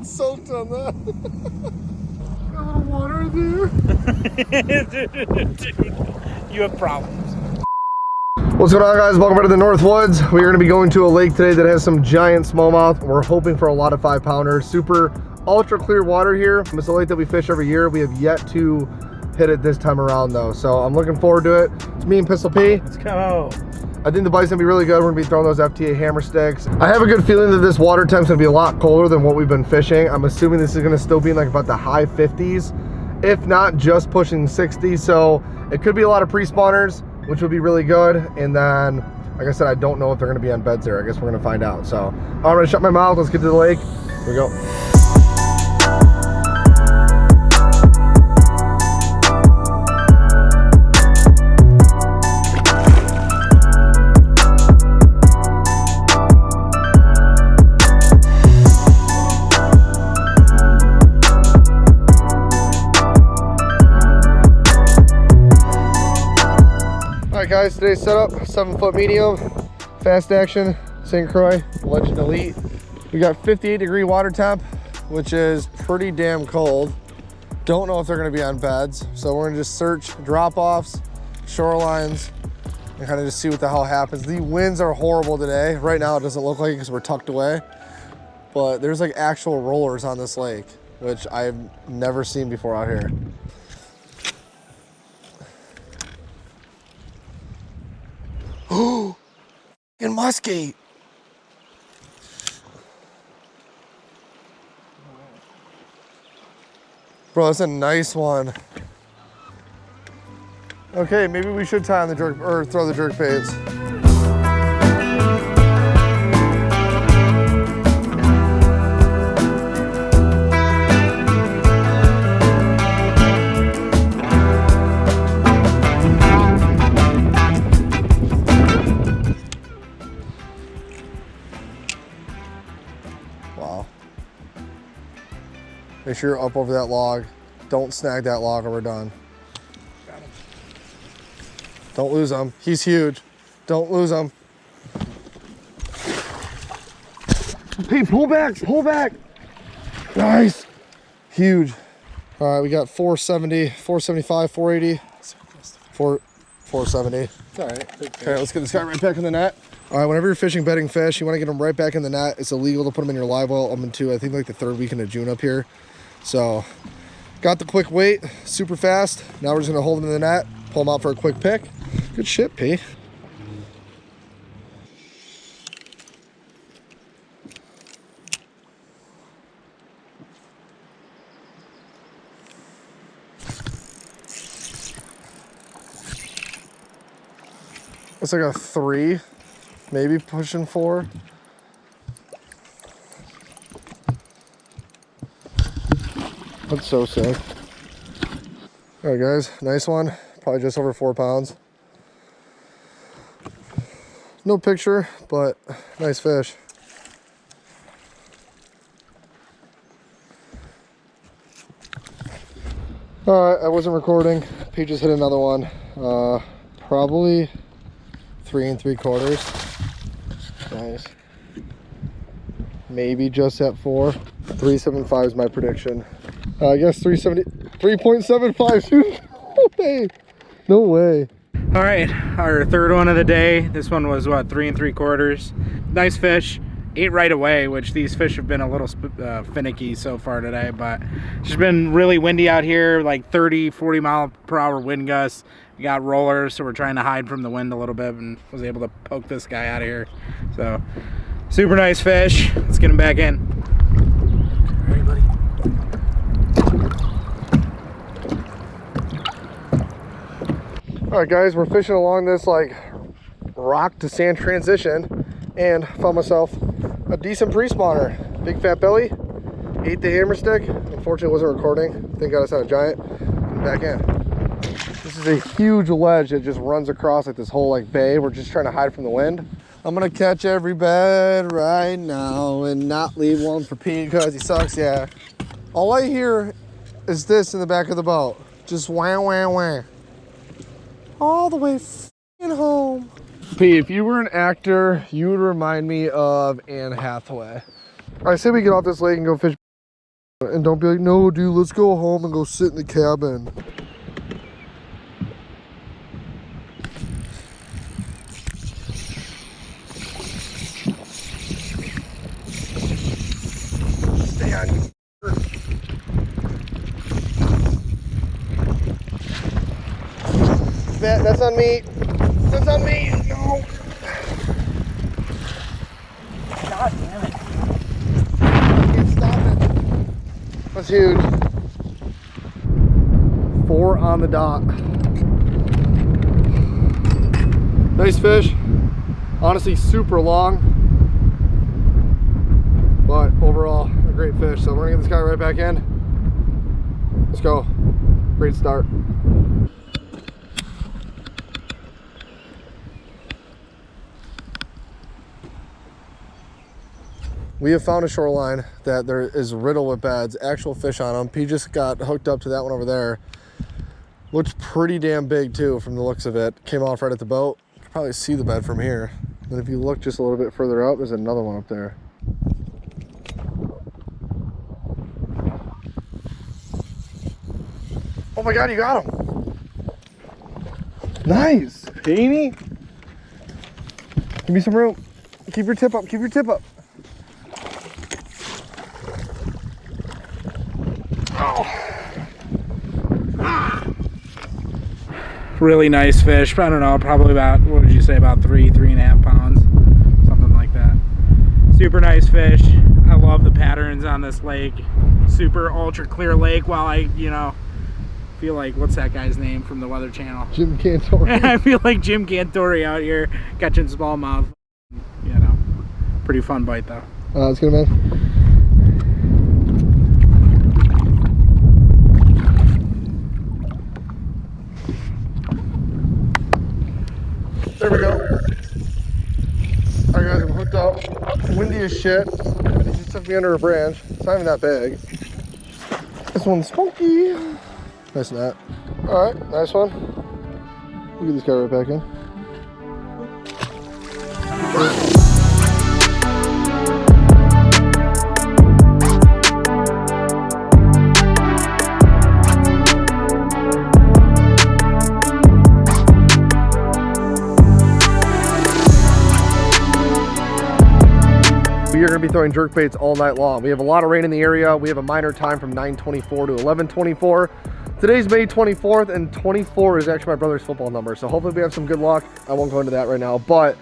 get soaked on that. A little water in there. Dude, you have problems. What's going on, guys? Welcome back to the North Woods. We're going to be going to a lake today that has some giant smallmouth. We're hoping for a lot of 5-pounders. Super ultra clear water here. It's a lake that we fish every year. We have yet to hit it this time around though, so I'm looking forward to it. It's me and Pistol P. Let's go. I think the bite's gonna be really good. We're gonna be throwing those FTA hammer sticks. I have a good feeling that this water temp's gonna be a lot colder than what we've been fishing. I'm assuming this is gonna still be in like about the high 50s, if not just pushing 60. So it could be a lot of pre-spawners, which would be really good. And then, like I said, I don't know if they're gonna be on beds there. I guess we're gonna find out. So I'm gonna shut my mouth. Let's get to the lake. Here we go. Guys, today's setup, 7-foot medium, fast action, St. Croix, Legend Elite. We got 58-degree water temp, which is pretty damn cold. Don't know if they're gonna be on beds, so we're gonna just search drop-offs, shorelines, and kind of just see what the hell happens. The winds are horrible today. Right now it doesn't look like it because we're tucked away, but there's like actual rollers on this lake, which I've never seen before out here. Oh, in muskie. Bro, that's a nice one. Okay, maybe we should tie on the jerk or throw the jerk baits. Wow. Make sure you're up over that log. Don't snag that log or we're done. Got him. Don't lose him. He's huge. Don't lose him. Hey, pull back, pull back. Nice. Huge. All right, we got 470, 475, 480, 470. It's all right. Okay, let's get this guy right back in the net. All right, whenever you're fishing bedding fish, you want to get them right back in the net. It's illegal to put them in your live well up until I think like the 3rd weekend of June up here. So got the quick weight, super fast. Now we're just gonna hold them in the net, pull them out for a quick pick. Good shit, P. It's like a 3, maybe pushing 4. That's so sick. All right, guys, nice one. Probably just over 4 pounds. No picture, but nice fish. All right, I wasn't recording. Pete just hit another one. Probably 3 3/4. Nice. Maybe just at 4. 375 is my prediction. I guess 3.75. No way. No way. All right, our 3rd one of the day. This one was what, 3 3/4. Nice fish. Ate right away, which these fish have been a little finicky so far today, but it's just been really windy out here, like 30-40 mile per hour wind gusts. We got rollers, so we're trying to hide from the wind a little bit, and was able to poke this guy out of here. So super nice fish. Let's get him back in. All right, buddy. All right, guys, we're fishing along this like rock to sand transition and found myself a decent pre-spawner. Big fat belly, ate the hammer stick. Unfortunately, it wasn't recording. Thank God it's not a giant. Back in. This is a huge ledge that just runs across like this whole like bay. We're just trying to hide from the wind. I'm gonna catch every bed right now and not leave one for Pete because he sucks. Yeah. All I hear is this in the back of the boat. Just wah, wah, wah. All the way f***ing home. Pete, if you were an actor, you would remind me of Anne Hathaway. I say we get off this lake and go fish And don't be like, no, dude, let's go home and go sit in the cabin. Stay on, you. That's on me. That's on me. No. God damn it. I can't stop it. That's huge. 4 on the dot. Nice fish. Honestly, super long. But overall, a great fish. So we're gonna get this guy right back in. Let's go. Great start. We have found a shoreline that there is riddled with beds, actual fish on them. P just got hooked up to that one over there. Looks pretty damn big too from the looks of it. Came off right at the boat. You can probably see the bed from here. And if you look just a little bit further up, there's another one up there. Oh my God, you got him. Nice. Amy. Give me some room. Keep your tip up, keep your tip up. Really nice fish. I don't know, probably about, what would you say, about 3.5 pounds, something like that. Super nice fish. I love the patterns on this lake. Super ultra clear lake. While I, you know, feel like, what's that guy's name from the Weather Channel? Jim Cantori. I feel like Jim Cantori out here catching smallmouth. You know, pretty fun bite though. Let's get him in. There we go. Alright guys, I'm hooked up. Windy as shit. He just took me under a branch. It's not even that big. This one's spunky. Nice net. Alright, nice one. We'll get this guy right back in. We are going to be throwing jerk baits all night long. We have a lot of rain in the area. We have a minor time from 9:24 to 11:24. Today's May 24th, and 24 is actually my brother's football number. So hopefully we have some good luck. I won't go into that right now, but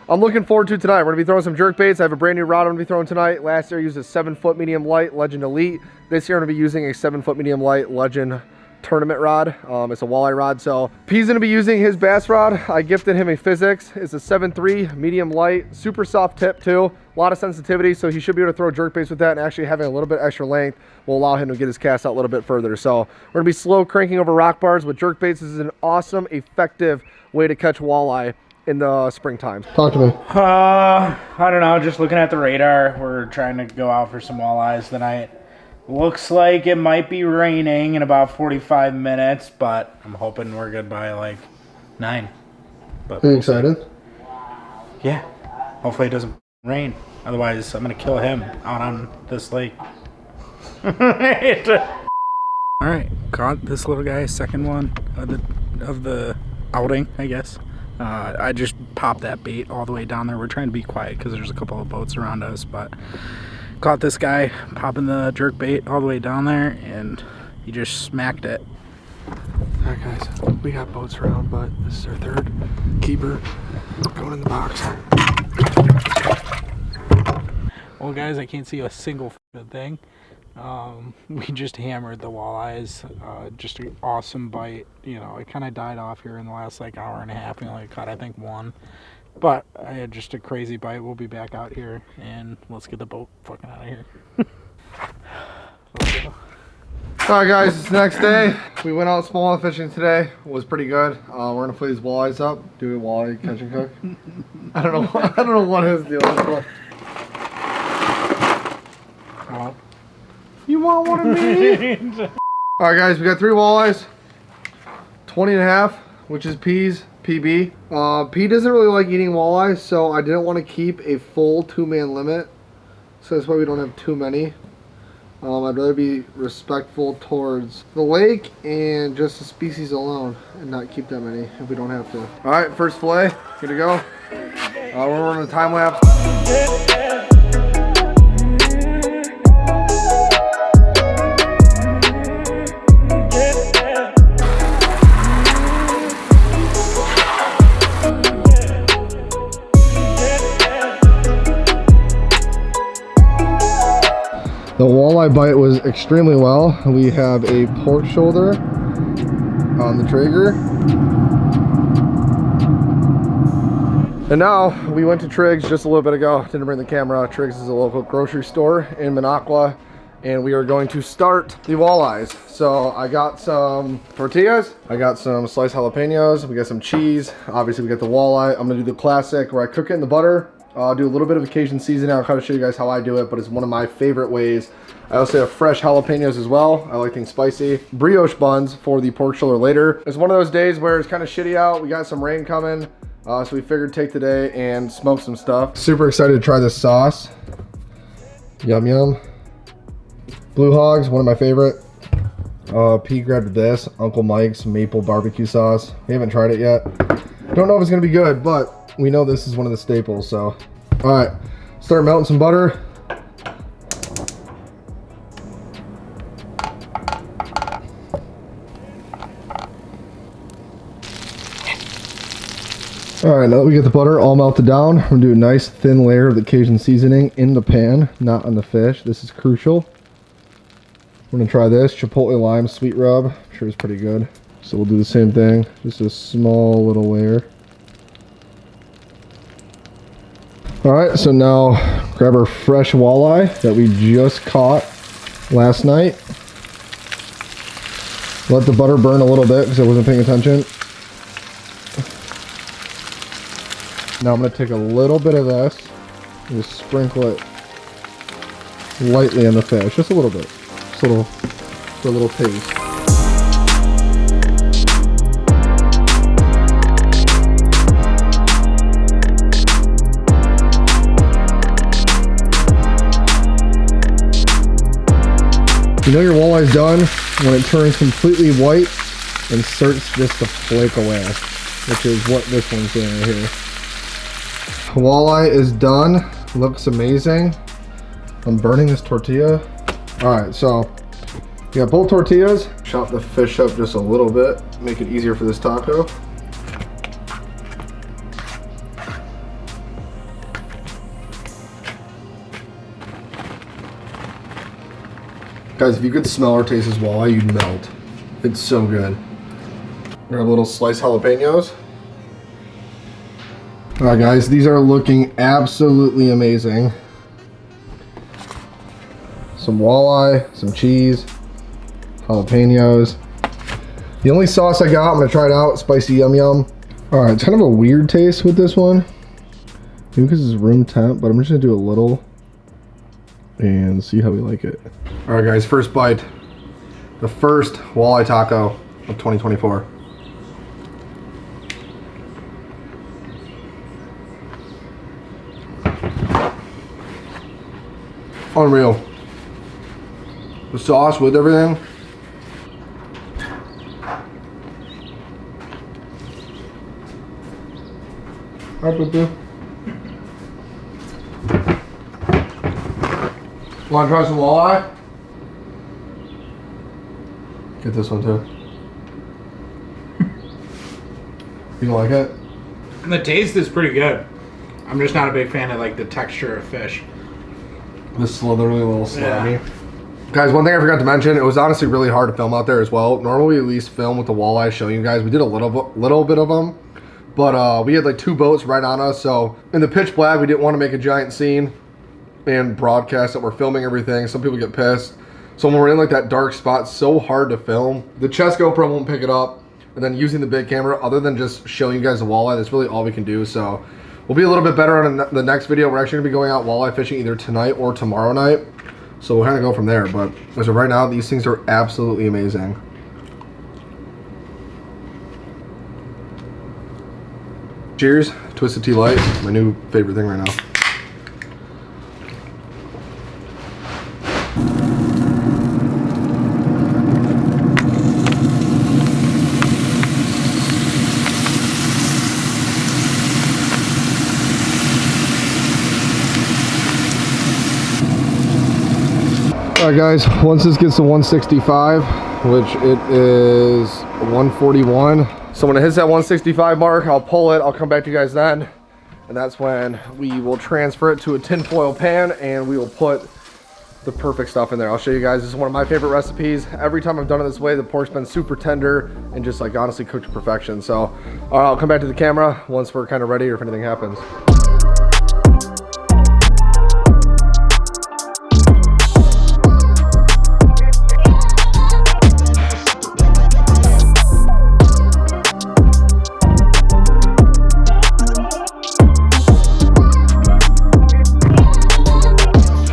I'm looking forward to tonight. We're going to be throwing some jerk baits. I have a brand new rod I'm going to be throwing tonight. Last year I used a 7-foot medium light Legend Elite. This year I'm going to be using a 7-foot medium light Legend tournament rod. It's a walleye rod. So P's gonna be using his bass rod. I gifted him a Physics. It's a 7.3 medium light, super soft tip too. A lot of sensitivity, so he should be able to throw jerk baits with that, and actually having a little bit extra length will allow him to get his cast out a little bit further. So we're gonna be slow cranking over rock bars with jerk baits. This is an awesome, effective way to catch walleye in the springtime. Talk to me. I don't know, just looking at the radar, we're trying to go out for some walleyes tonight. Looks like it might be raining in about 45 minutes, but I'm hoping we're good by like 9. But Are you excited? Yeah. Hopefully it doesn't rain. Otherwise, I'm gonna kill him out on this lake. All right, caught this little guy, second one of the outing, I guess. I just popped that bait all the way down there. We're trying to be quiet because there's a couple of boats around us, but caught this guy popping the jerk bait all the way down there, and he just smacked it. All right, guys, we got boats around, but this is our third keeper going in the box. Well, guys, I can't see a single thing. We just hammered the walleyes. Just an awesome bite. You know, it kind of died off here in the last like hour and a half. We only caught, I think, one. But I had just a crazy bite. We'll be back out here, and let's get the boat fucking out of here. Let's go. All right, guys, it's the next day. We went out smallmouth fishing today. It was pretty good. We're gonna put these walleyes up, do a walleye catch and cook. I don't know what his deal is. Well, you want one of me? All right, guys, we got 3 walleyes, 20.5, which is P's PB. P doesn't really like eating walleyes, so I didn't want to keep a full 2-man limit. So that's why we don't have too many. I'd rather be respectful towards the lake and just the species alone and not keep that many if we don't have to. All right, first fillet, good to go. We're running a time lapse. The walleye bite was extremely well. We have a pork shoulder on the Traeger. And now we went to Triggs just a little bit ago. Didn't bring the camera. Triggs is a local grocery store in Minocqua, and we are going to start the walleyes. So I got some tortillas, I got some sliced jalapenos, we got some cheese. Obviously we got the walleye. I'm gonna do the classic where I cook it in the butter. I'll do a little bit of Cajun seasoning. I'll kind of show you guys how I do it, but it's one of my favorite ways. I also have fresh jalapenos as well. I like things spicy. Brioche buns for the pork shoulder later. It's one of those days where it's kind of shitty out. We got some rain coming, so we figured take today and smoke some stuff. Super excited to try this sauce. Yum yum. Blue Hogs, one of my favorite. P grabbed this, Uncle Mike's maple barbecue sauce. We haven't tried it yet. Don't know if it's gonna be good, but we know this is one of the staples, so. All right, start melting some butter. All right, now that we get the butter all melted down, we're gonna do a nice thin layer of the Cajun seasoning in the pan, not on the fish. This is crucial. We're gonna try this, chipotle lime sweet rub. I'm sure it's pretty good. So we'll do the same thing, just a small little layer. All right, so now grab our fresh walleye that we just caught last night. Let the butter burn a little bit because I wasn't paying attention. Now I'm gonna take a little bit of this and just sprinkle it lightly on the fish, just a little bit, just a little taste. You know your walleye's done when it turns completely white and starts just to flake away, which is what this one's doing right here. Walleye is done. Looks amazing. I'm burning this tortilla. All right, so we got both tortillas. Chop the fish up just a little bit, make it easier for this taco. Guys, if you could smell or taste this walleye, you'd melt. It's so good. Grab a little sliced jalapenos. All right, guys, these are looking absolutely amazing. Some walleye, some cheese, jalapenos. The only sauce I got, I'm gonna try it out, spicy yum yum. All right, it's kind of a weird taste with this one. Maybe because it's room temp, but I'm just gonna do a little and see how we like it. All right, guys, first bite. The first walleye taco of 2024. Unreal. The sauce with everything. All right, boo-boo. Want to try some walleye? Get this one too. You don't like it? And the taste is pretty good. I'm just not a big fan of like the texture of fish. This slithery little slimy. Yeah. Guys, one thing I forgot to mention, it was honestly really hard to film out there as well. Normally we at least film with the walleye showing you guys. We did a little bit of them, but we had like 2 boats right on us. So in the pitch black, we didn't want to make a giant scene and broadcast that we're filming everything. Some people get pissed. So when we're in like that dark spot, it's so hard to film. The chest GoPro won't pick it up. And then using the big camera, other than just showing you guys the walleye, that's really all we can do. So we'll be a little bit better on the next video. We're actually gonna be going out walleye fishing either tonight or tomorrow night. So we'll kind of go from there. But as of right now, these things are absolutely amazing. Cheers, Twisted Tea Light, my new favorite thing right now. All right, guys, once this gets to 165, which it is 141. So when it hits that 165 mark, I'll pull it. I'll come back to you guys then. And that's when we will transfer it to a tinfoil pan and we will put the perfect stuff in there. I'll show you guys. This is one of my favorite recipes. Every time I've done it this way, the pork's been super tender and just like honestly cooked to perfection. So all right, I'll come back to the camera once we're kind of ready or if anything happens.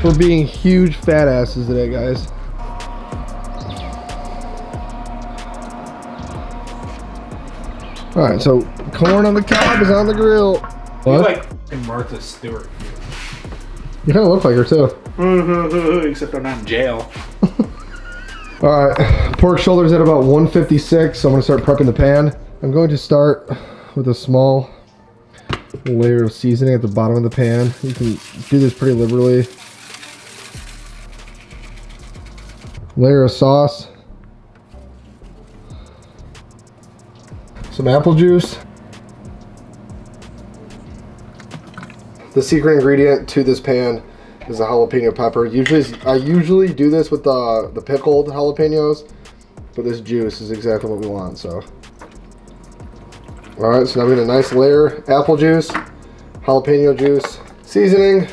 We're being huge fat asses today, guys. All right, so corn on the cob is on the grill. What? You're like Martha Stewart. You kind of look like her too. Except I'm not in jail. All right, pork shoulders at about 156, so I'm gonna start prepping the pan. I'm going to start with a small layer of seasoning at the bottom of the pan. You can do this pretty liberally. Layer of sauce. Some apple juice. The secret ingredient to this pan is a jalapeno pepper. I usually do this with the pickled jalapenos, but this juice is exactly what we want. So, all right. So now we get a nice layer: apple juice, jalapeno juice, seasoning.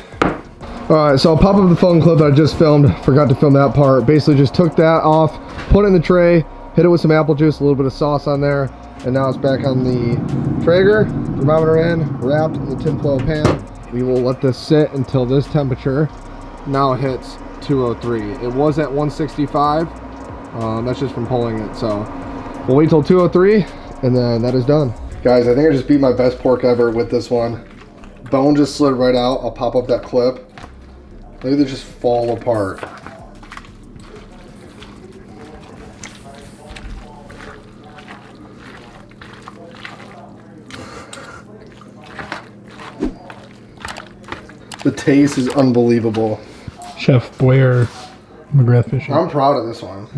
All right. So I'll pop up the phone clip that I just filmed. Forgot to film that part. Basically, just took that off, put it in the tray, hit it with some apple juice, a little bit of sauce on there, and now it's back on the Traeger. Thermometer in, wrapped in the tinfoil pan. We will let this sit until this temperature. Now it hits 203. It was at 165. That's just from pulling it. So we'll wait till 203 and then that is done. Guys, I think I just beat my best pork ever with this one. Bone just slid right out. I'll pop up that clip. Look at it just fall apart. The taste is unbelievable. Chef Boyer McGrath fishing. I'm proud of this one.